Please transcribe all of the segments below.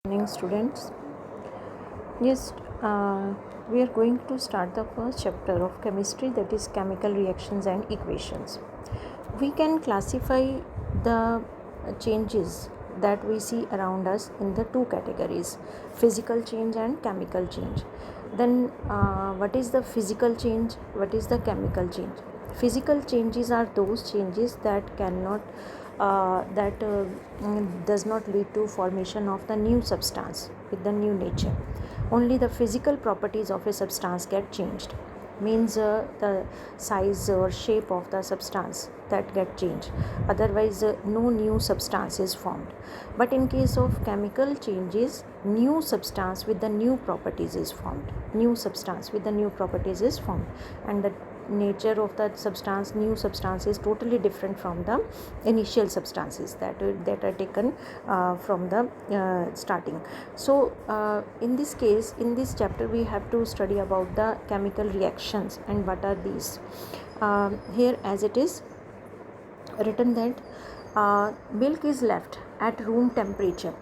Morning, students. Yes, we are going to start the first chapter of chemistry, that is chemical reactions and equations. We can classify the changes that we see around us in the two categories: physical change and chemical change. Then what is the physical change, what is the chemical change? Physical changes are those changes that cannot does not lead to formation of the new substance with the new nature. Only the physical properties of a substance get changed, means the size or shape of the substance that get changed. Otherwise no new substance is formed. But in case of chemical changes, new substance with the new properties is formed. New substance with the new properties is formed, and the nature of that substance, new substance, is totally different from the initial substances that are taken from the starting. So in this case, in this chapter, we have to study about the chemical reactions and what are these. Here as it is written that milk is left at room temperature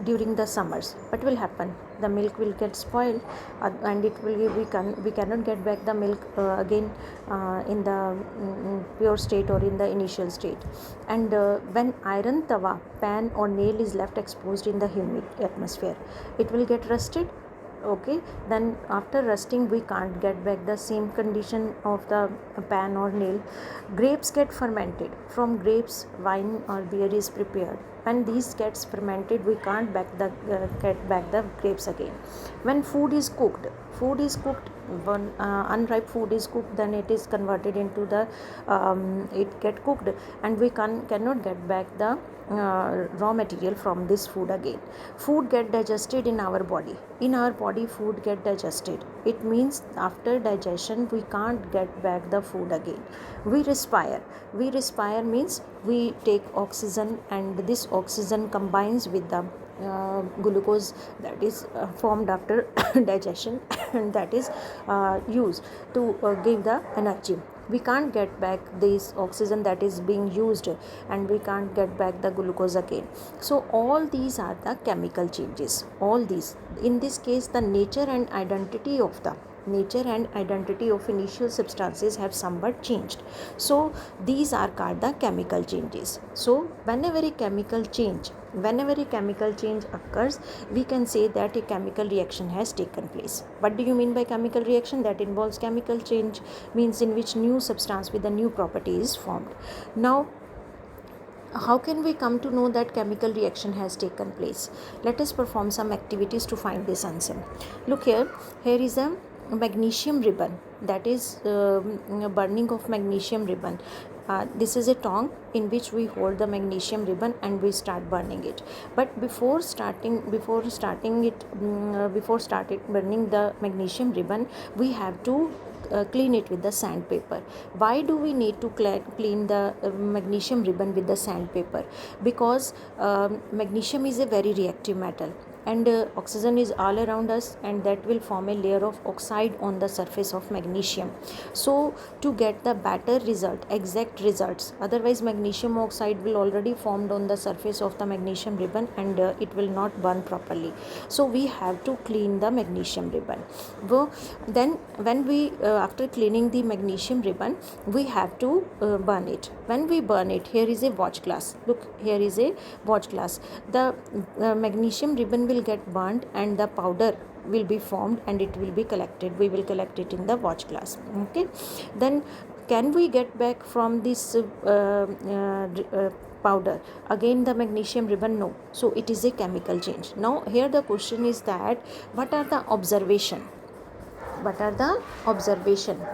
during the summers. What will happen? The milk will get spoiled, and it will we cannot get back the milk again in the pure state or in the initial state. And when iron tawa, pan or nail is left exposed in the humid atmosphere, it will get rusted. Okay, then after rusting we can't get back the same condition of the pan or nail. Grapes get fermented. From grapes wine or beer is prepared. When these gets fermented, we can't get back the grapes again. When food is cooked, when unripe food is cooked, then it is converted into the it get cooked, and we cannot get back the raw material from this food again. Food get digested in our body. In our body, food get digested. It means after digestion we can't get back the food again. We respire. We respire means we take oxygen, and this oxygen combines with the glucose that is formed after digestion and that is used to give the energy. We can't get back this oxygen that is being used, and we can't get back the glucose again. So all these are the chemical changes. All these, in this case, the nature and identity of initial substances have somewhat changed. So these are called the chemical changes. So whenever a chemical change occurs, we can say that a chemical reaction has taken place. What do you mean by chemical reaction? That involves chemical change, means in which new substance with a new property is formed. Now, how can we come to know that chemical reaction has taken place? Let us perform some activities to find this answer. Look here. Here is a magnesium ribbon, that is burning of magnesium ribbon. This is a tongue in which we hold the magnesium ribbon and we start burning it. But before starting burning the magnesium ribbon, we have to clean it with the sandpaper. Why do we need to clean the magnesium ribbon with the sandpaper? Because magnesium is a very reactive metal, and oxygen is all around us, and that will form a layer of oxide on the surface of magnesium. So to get the better result, exact results, otherwise magnesium oxide will already formed on the surface of the magnesium ribbon, and it will not burn properly. So we have to clean the magnesium ribbon. Then when we after cleaning the magnesium ribbon, we have to burn it. When we burn it, here is a watch glass. Look, here is a watch glass. The magnesium ribbon will get burnt, and the powder will be formed, and it will be collected. We will collect it in the watch glass. Okay, then can we get back from this powder again the magnesium ribbon? No. So it is a chemical change. Now here the question is that what are the observation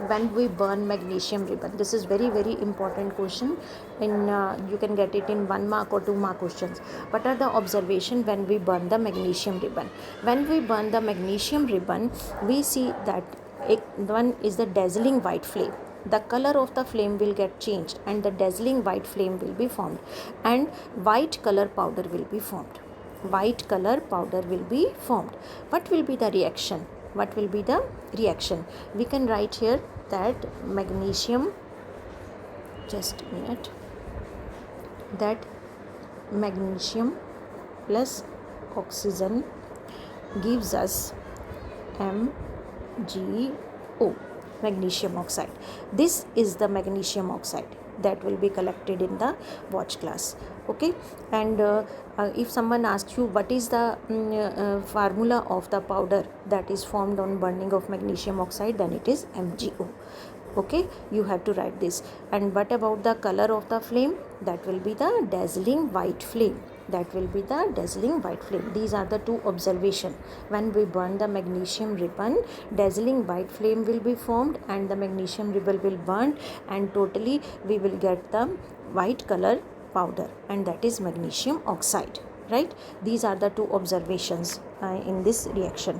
when we burn magnesium ribbon? This is very very important question. In you can get it in 1 mark or 2 mark questions. What are the observation when we burn the magnesium ribbon? When we burn the magnesium ribbon, we see that one is the dazzling white flame. The color of the flame will get changed, and the dazzling white flame will be formed, and white color powder will be formed. What will be the reaction? We can write here that magnesium, just a minute, that magnesium plus oxygen gives us MgO, magnesium oxide. This is the magnesium oxide that will be collected in the watch glass. Okay, and if someone asks you what is the formula of the powder that is formed on burning of magnesium oxide, then it is MgO. Okay, you have to write this. And what about the color of the flame? That will be the dazzling white flame. That will be the dazzling white flame. These are the two observations. When we burn the magnesium ribbon, dazzling white flame will be formed and the magnesium ribbon will burn, and totally we will get the white color powder, and that is magnesium oxide, right? These are the two observations in this reaction.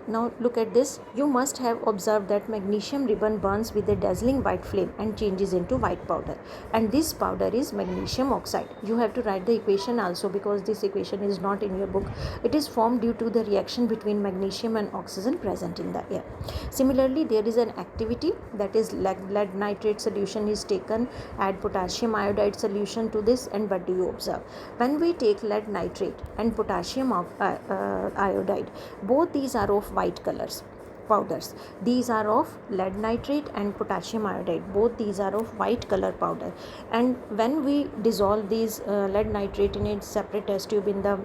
Now look at this. You must have observed that magnesium ribbon burns with a dazzling white flame and changes into white powder, and this powder is magnesium oxide. You have to write the equation also, because this equation is not in your book. It is formed due to the reaction between magnesium and oxygen present in the air. Similarly, there is an activity, that is lead nitrate solution is taken, add potassium iodide solution to this, and what do you observe? When we take lead nitrate and potassium iodide, both these are of white colors powders. These are of lead nitrate and potassium iodide, both these are of white color powder. And when we dissolve these lead nitrate in a separate test tube in the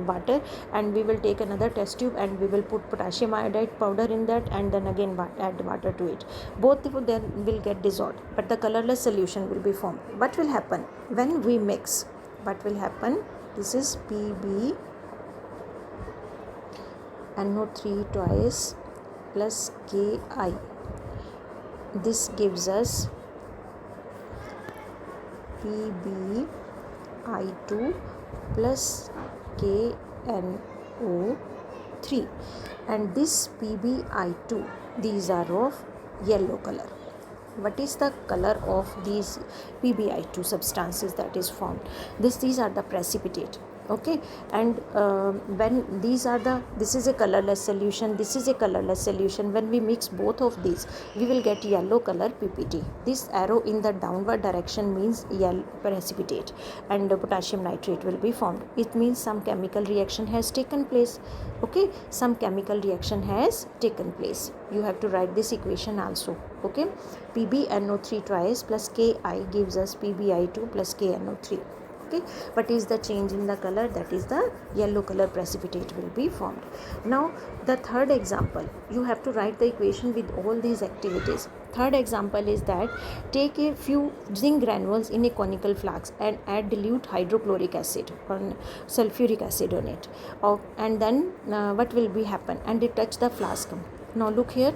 water, and we will take another test tube and we will put potassium iodide powder in that, and then again add water to it, both of them will get dissolved, but the colorless solution will be formed. What will happen when we mix? What will happen? This is Pb NO3 twice plus Ki. This gives us PbI2 plus KNO3, and this PbI2, these are of yellow color. What is the color of these PbI2 substances that is formed? These are the precipitate. Okay, and when this is a colorless solution, this is a colorless solution. When we mix both of these, we will get yellow color PPT. This arrow in the downward direction means yellow precipitate, and potassium nitrate will be formed. It means some chemical reaction has taken place. Okay, some chemical reaction has taken place. You have to write this equation also. Okay, PbNO3 twice plus Ki gives us PbI2 plus KNO3. Okay, what is the change in the color? That is the yellow color precipitate will be formed. Now the third example, you have to write the equation with all these activities. Third example is that take a few zinc granules in a conical flask and add dilute hydrochloric acid or sulfuric acid on it, and then what will be happen? And they touch the flask. Now look here.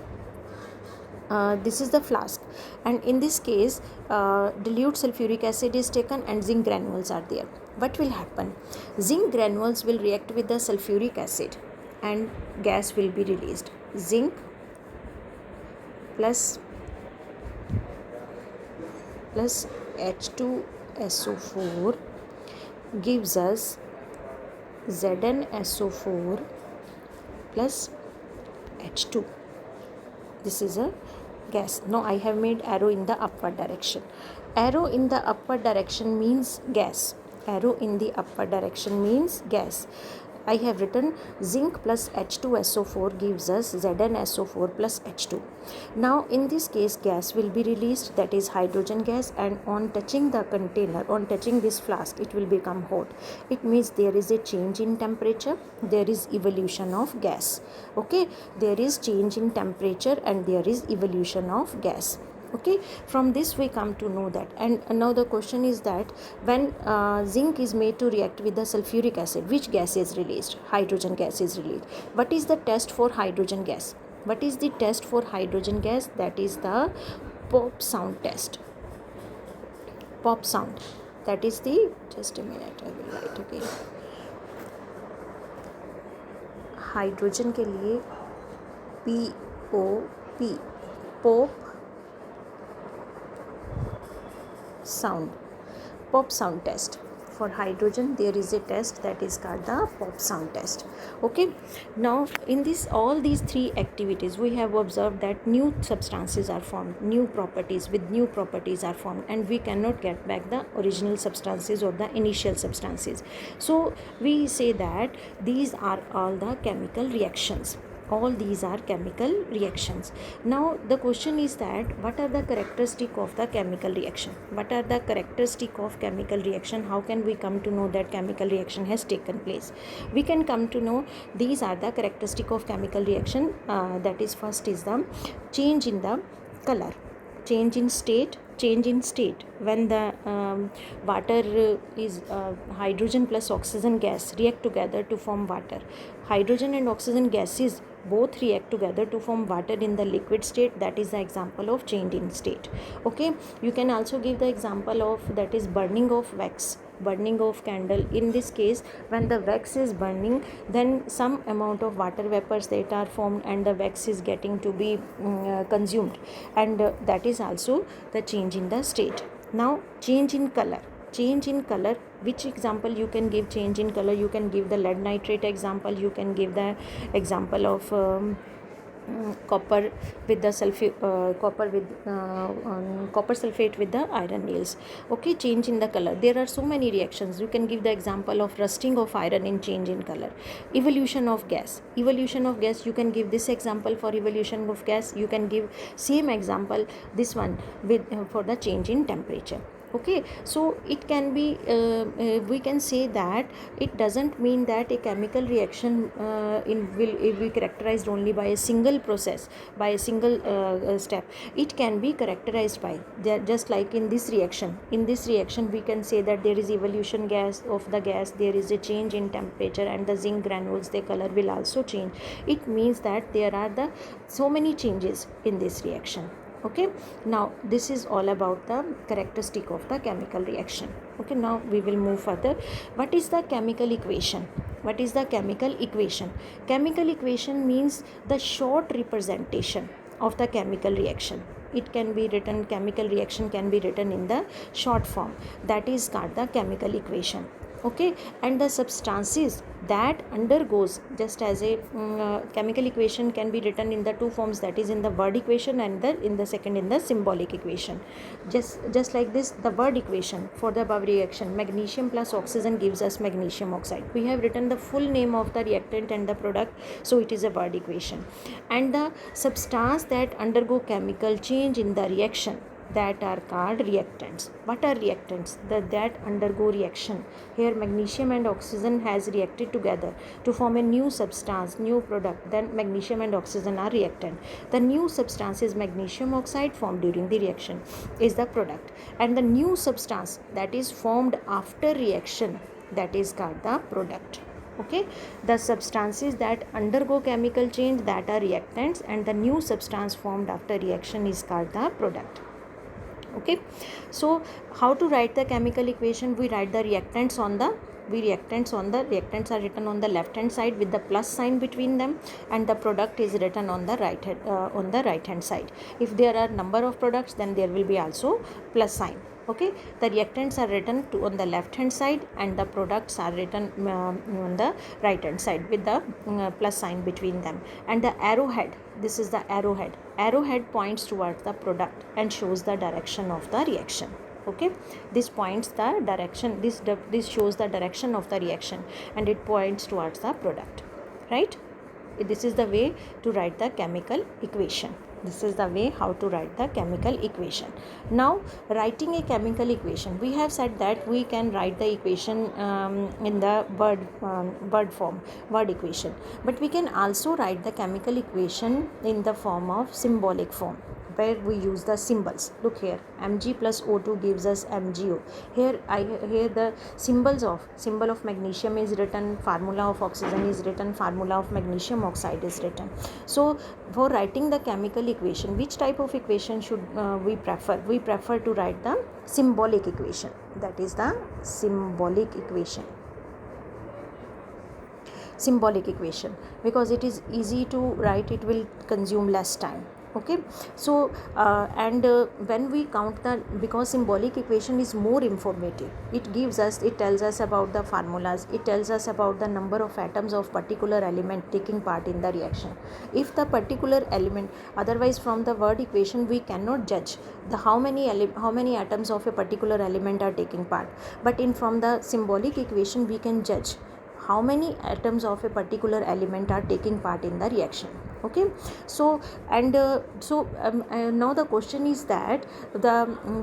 This is the flask, and in this case dilute sulfuric acid is taken and zinc granules are there. What will happen? Zinc granules will react with the sulfuric acid and gas will be released. Zinc plus H2SO4 gives us ZnSO4 plus H2. This is a gas. Now I have made arrow in the upward direction. Arrow in the upward direction means gas. Arrow in the upward direction means gas. I have written zinc plus H2SO4 gives us ZnSO4 plus H2. Now in this case gas will be released, that is hydrogen gas, and on touching the container, on touching this flask, it will become hot. It means there is a change in temperature, there is evolution of gas. Okay, there is change in temperature and there is evolution of gas. Okay, from this we come to know that. And now the question is that when zinc is made to react with the sulfuric acid, which gas is released? Hydrogen gas is released. What is the test for hydrogen gas? What is the test for hydrogen gas? That is the pop sound test. Pop sound, that is the, just a minute, I will write again. Hydrogen के लिए POP, pop sound test. for hydrogen there is a test that is called the Popsown test. Okay, now in this all these three activities we have observed that new substances are formed, new properties with new properties are formed, and we cannot get back the original substances or the initial substances. So we say that these are all the chemical reactions. All these are chemical reactions. Now the question is that what are the characteristic of the chemical reaction? What are the characteristic of chemical reaction? How can we come to know that chemical reaction has taken place? We can come to know these are the characteristic of chemical reaction. That is, first is the change in the color, change in state. When the water is hydrogen plus oxygen gas react together to form water. Hydrogen and oxygen gases both react together to form water in the liquid state. That is the example of change in state. Okay, you can also give the example of, that is, burning of wax, burning of candle. In this case, when the wax is burning, then some amount of water vapors that are formed and the wax is getting to be consumed, and that is also the change in the state. Now change in color. Change in color, which example you can give change in color? You can give the lead nitrate example, you can give the example of copper with the copper sulfate with the iron nails. Okay, change in the color. There are so many reactions. You can give the example of rusting of iron in change in color. Evolution of gas. Evolution of gas, you can give this example for evolution of gas. You can give same example, this one, with for the change in temperature. Okay, so it can be we can say that it doesn't mean that a chemical reaction will be characterized only by a single process, by a single step. It can be characterized by, just like in this reaction. In this reaction we can say that there is evolution gas of the gas, there is a change in temperature, and the zinc granules, their color will also change. It means that there are the so many changes in this reaction. Okay, now this is all about the characteristic of the chemical reaction. Okay, now we will move further. What is the chemical equation? What is the chemical equation? Chemical equation means the short representation of the chemical reaction. It can be written, chemical reaction can be written in the short form, that is called the chemical equation. Okay, and the substances that undergoes, just as a chemical equation can be written in the two forms, that is in the word equation and in the second in the symbolic equation. Just like this, the word equation for the above reaction, magnesium plus oxygen gives us magnesium oxide. We have written the full name of the reactant and the product, so it is a word equation. And the substance that undergo chemical change in the reaction, that are called reactants. What are reactants? That undergo reaction. Here magnesium and oxygen has reacted together to form a new substance, new product, then magnesium and oxygen are reactant. The new substance is magnesium oxide formed during the reaction is the product, and the new substance that is formed after reaction, that is called the product. Okay, the substances that undergo chemical change, that are reactants, and the new substance formed after reaction is called the product. Okay, so how to write the chemical equation? We write the reactants on the reactants are written on the left hand side with the plus sign between them, and the product is written on the right hand side. If there are number of products, then there will be also plus sign. Okay, the reactants are written on the left hand side, and the products are written on the right hand side with the plus sign between them. And the arrowhead, this is the arrowhead points towards the product and shows the direction of the reaction. Okay, this points the direction, this shows the direction of the reaction, and it points towards the product, right? This is the way to write the chemical equation. This is the way how to write the chemical equation. Now, writing a chemical equation, we have said that we can write the equation in the word form, word equation, but we can also write the chemical equation in the form of symbolic form, where we use the symbols. Look here, Mg plus O2 gives us MgO. Here the symbol of magnesium is written, formula of oxygen is written, formula of magnesium oxide is written. So for writing the chemical equation, which type of equation should we prefer? We prefer to write the symbolic equation, that is the symbolic equation. Symbolic equation, because it is easy to write, it will consume less time. Okay, so when we count the, because symbolic equation is more informative, it tells us about the formulas, it tells us about the number of atoms of particular element taking part in the reaction. If the particular element, otherwise from the word equation we cannot judge the how many atoms of a particular element are taking part, but in from the symbolic equation we can judge how many atoms of a particular element are taking part in the reaction. Okay, so now the question is that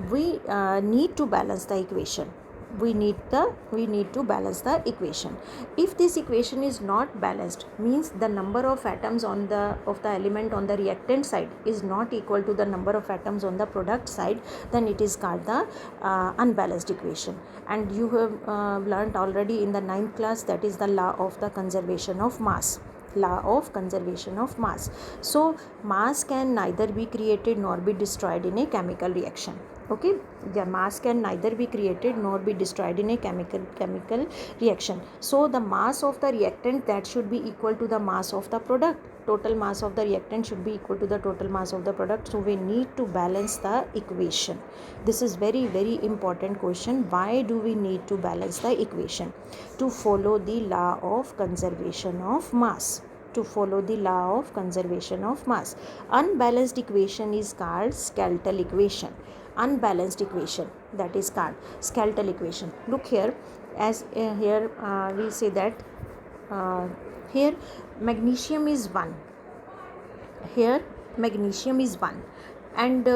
we need to balance the equation. We need to balance the equation. If this equation is not balanced, means the number of atoms of the element on the reactant side is not equal to the number of atoms on the product side, then it is called the unbalanced equation. And you have learnt already in the 9th class, that is the law of the conservation of mass. So mass can neither be created nor be destroyed in a chemical reaction. Okay, the mass can neither be created nor be destroyed in a chemical reaction. So the mass of the reactant, that should be equal to the mass of the product. Total mass of the reactant should be equal to the total mass of the product. So we need to balance the equation. This is very, very important question. Why do we need to balance the equation? To follow the law of conservation of mass. Unbalanced equation is called skeletal equation. That is called skeletal equation. Look here, as here we say that here magnesium is 1. Here magnesium is 1, and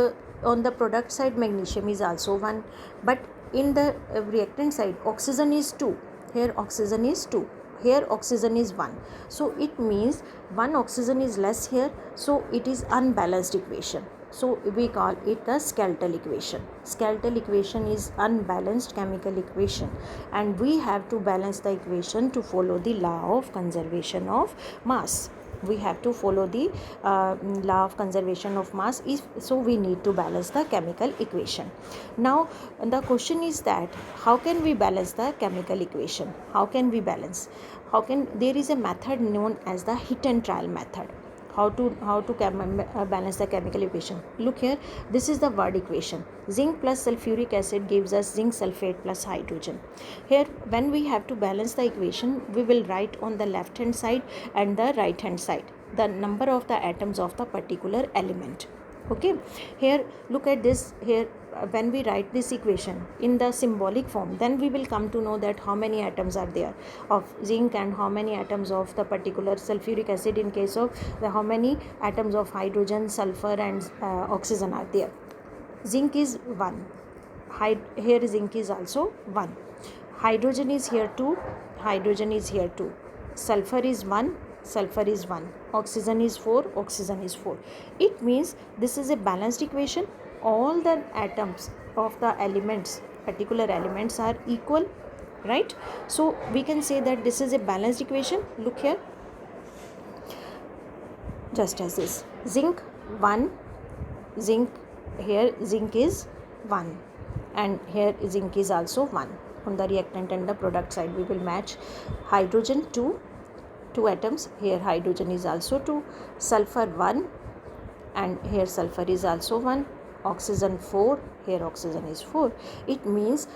on the product side magnesium is also 1, but in the reactant side oxygen is 2. Here oxygen is 2. Here oxygen is 1. So it means one oxygen is less here. So it is unbalanced equation. So we call it the skeletal equation. Skeletal equation is unbalanced chemical equation, and we have to balance the equation to follow the law of conservation of mass. We have to follow the law of conservation of mass. So we need to balance the chemical equation. Now the question is that how can we balance the chemical equation? There is a method known as the hit and trial method. How to balance the chemical equation. Look here, this is the word equation. Zinc plus sulfuric acid gives us zinc sulfate plus hydrogen. Here when we have to balance the equation, we will write on the left hand side and the right hand side the number of the atoms of the particular element. Okay, here look at this. Here when we write this equation in the symbolic form, then we will come to know that how many atoms are there of zinc and how many atoms of the particular sulfuric acid, in case of how many atoms of hydrogen, sulfur and oxygen are there. Zinc is 1. Here zinc is also 1. Hydrogen is here 2. Sulfur is 1. Oxygen is 4. It means this is a balanced equation. All the atoms of the particular elements are equal, right? So we can say that this is a balanced equation. Look here, just as this. Zinc 1. Here zinc is 1, and here zinc is also 1. On the reactant and the product side we will match. Hydrogen 2 atoms. Here hydrogen is also 2. Sulfur 1, and here sulfur is also 1. Oxygen 4. Here oxygen is 4. It means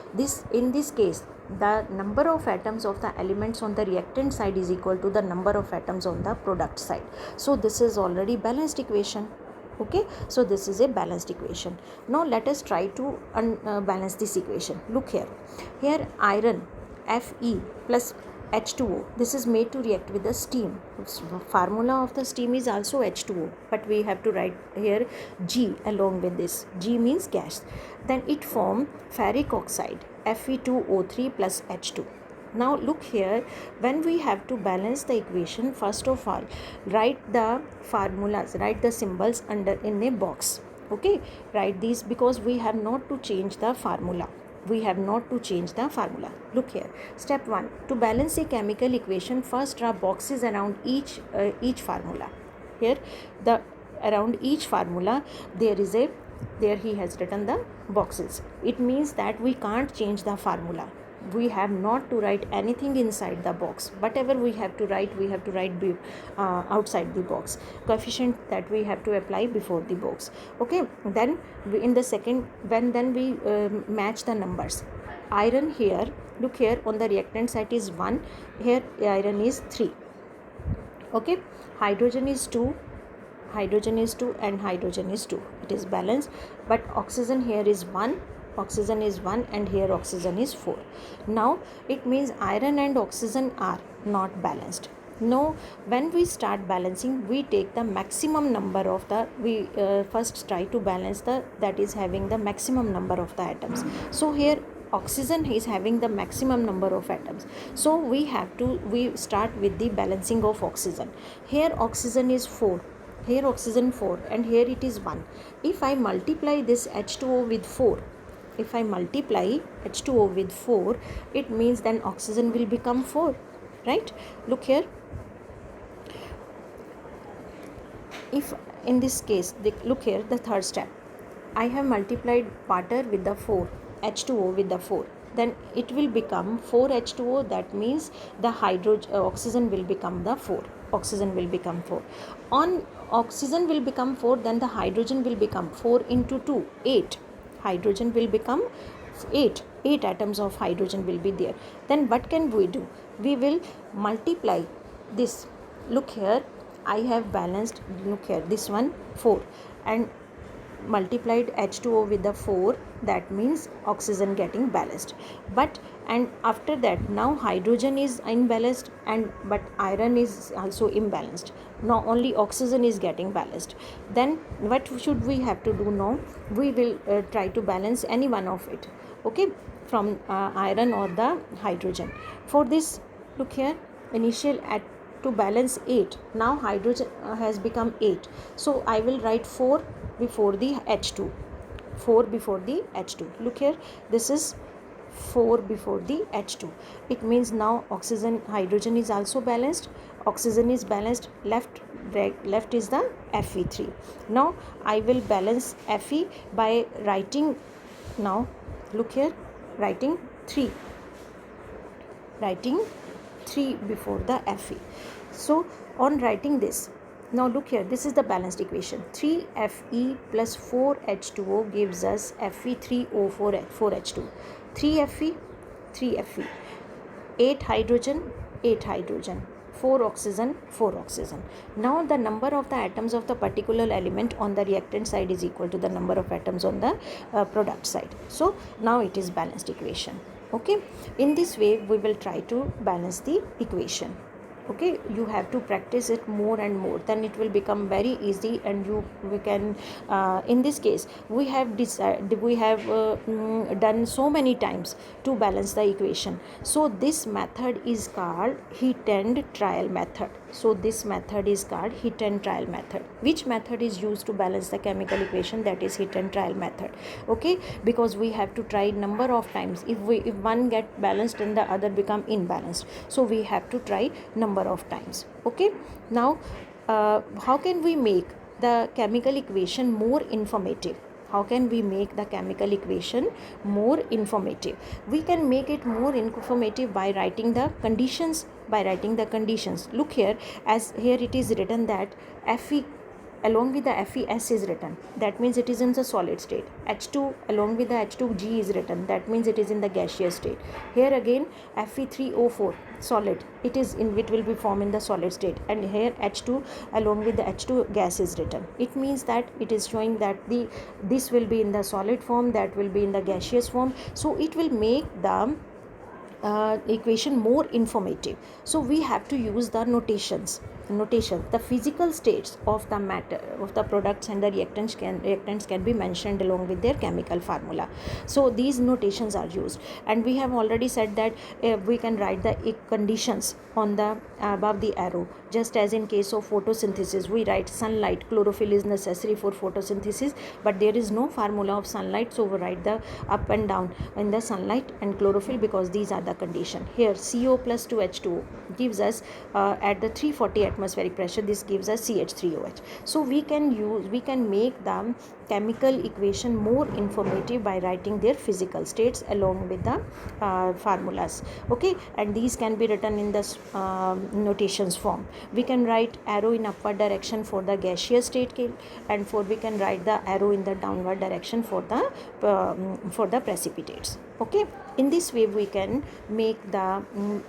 in this case the number of atoms of the elements on the reactant side is equal to the number of atoms on the product side. So this is already balanced equation. Okay, so this is a balanced equation. Now let us try to balance this equation. Look here, iron Fe plus H2O, this is made to react with the steam. Formula of the steam is also H2O, but we have to write here G along with this. G means gas. Then it form ferric oxide Fe2O3 plus H2. Now look here, when we have to balance the equation, first of all write the formulas, write the symbols in a box. Okay, write these, because we have not to change the formula. Look here, step 1, to balance a chemical equation, first draw boxes around each formula. Here around each formula there he has written the boxes. It means that we can't change the formula. we have not to write anything inside the box. Whatever we have to write outside the box, coefficient that we have to apply before the box. Okay, then in the second, when then we match the numbers. Iron here, look here, on the reactant side is 1, here iron is 3. Okay, hydrogen is 2, hydrogen is 2, and hydrogen is 2. It is balanced. But oxygen here is 1, oxygen is 1, and here oxygen is 4. Now it means iron and oxygen are not balanced. Now when we start balancing, we take the maximum number of the, we first try to balance the, that is having the maximum number of the atoms. So here oxygen is having the maximum number of atoms, so we start with the balancing of oxygen. Here oxygen is 4, here oxygen 4, and here it is 1. If I multiply this H2O with 4, if I multiply H2O with 4, it means then oxygen will become 4, right? Look here, if in this case, look here, the third step, I have multiplied water with the 4, H2O with the 4, then it will become 4H2O. That means the oxygen will become the 4. Oxygen will become 4. On oxygen will become 4, then the hydrogen will become 4 into 2, 8. Hydrogen will become 8. 8 atoms of hydrogen will be there. Then what can we do? We will multiply this. Look here, I have balanced, look here, this one 4, and multiplied H2O with the 4, that means oxygen getting balanced. But and after that, now hydrogen is imbalanced, and but iron is also imbalanced. Now only oxygen is getting balanced. Then what should we have to do now? We will try to balance any one of it, okay, from iron or the hydrogen. For this, look here, initial at to balance 8, now hydrogen has become 8, so I will write 4 before the H2, 4 before the H2. Look here, this is 4 before the H2. It means now oxygen, hydrogen is also balanced, oxygen is balanced, left is the Fe3. Now I will balance Fe by writing, now look here, writing 3 before the Fe. So on writing this, now look here, this is the balanced equation. 3Fe plus 4H2O gives us Fe3O4 4H2. 3Fe, 8 hydrogen, 4 oxygen, 4 oxygen. Now the number of the atoms of the particular element on the reactant side is equal to the number of atoms on the product side. So now it is balanced equation. Okay, in this way we will try to balance the equation. Okay, you have to practice it more and more, then it will become very easy, and we can in this case we have done so many times to balance the equation. So this method is called hit and trial method. So this method is called hit and trial method. Which method is used to balance the chemical equation? That is hit and trial method. Okay, because we have to try number of times. If one get balanced and the other become imbalanced, so we have to try number of times. Okay, now how can we make the chemical equation more informative? How can we make the chemical equation more informative? We can make it more informative by writing the conditions. Look here, as here it is written that Fe along with the FeS is written, that means it is in the solid state. H2 along with the H2G is written, that means it is in the gaseous state. Here again Fe3O4 solid, it will be formed in the solid state, and here H2 along with the H2 gas is written. It means that it is showing that this will be in the solid form, that will be in the gaseous form, so it will make the equation more informative. So we have to use the notation, the physical states of the matter of the products and the reactants can be mentioned along with their chemical formula. So these notations are used, and we have already said that we can write the conditions on the above the arrow. Just as in case of photosynthesis, we write sunlight, chlorophyll is necessary for photosynthesis, but there is no formula of sunlight, so we write the up and down in the sunlight and chlorophyll, because these are the condition. Here CO plus 2H2O gives us at the 340 atmospheric pressure, this gives us CH3OH. So we can make the chemical equation more informative by writing their physical states along with the formulas. Okay, and these can be written in the notations form. We can write arrow in upward direction for the gaseous state, and we can write the arrow in the downward direction for the precipitates. Okay, in this way we can make the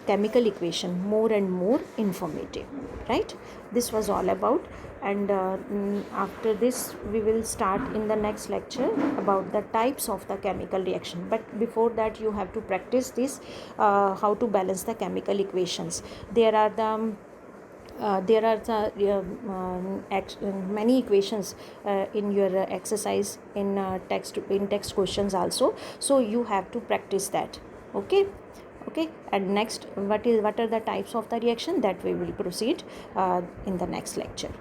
chemical equation more and more informative, right? This was all about, and after this we will start in the next lecture about the types of the chemical reaction. But before that you have to practice this, how to balance the chemical equations. There are many equations in your exercise in text questions also, so you have to practice that. Okay, and next, what are the types of the reaction, that we will proceed in the next lecture.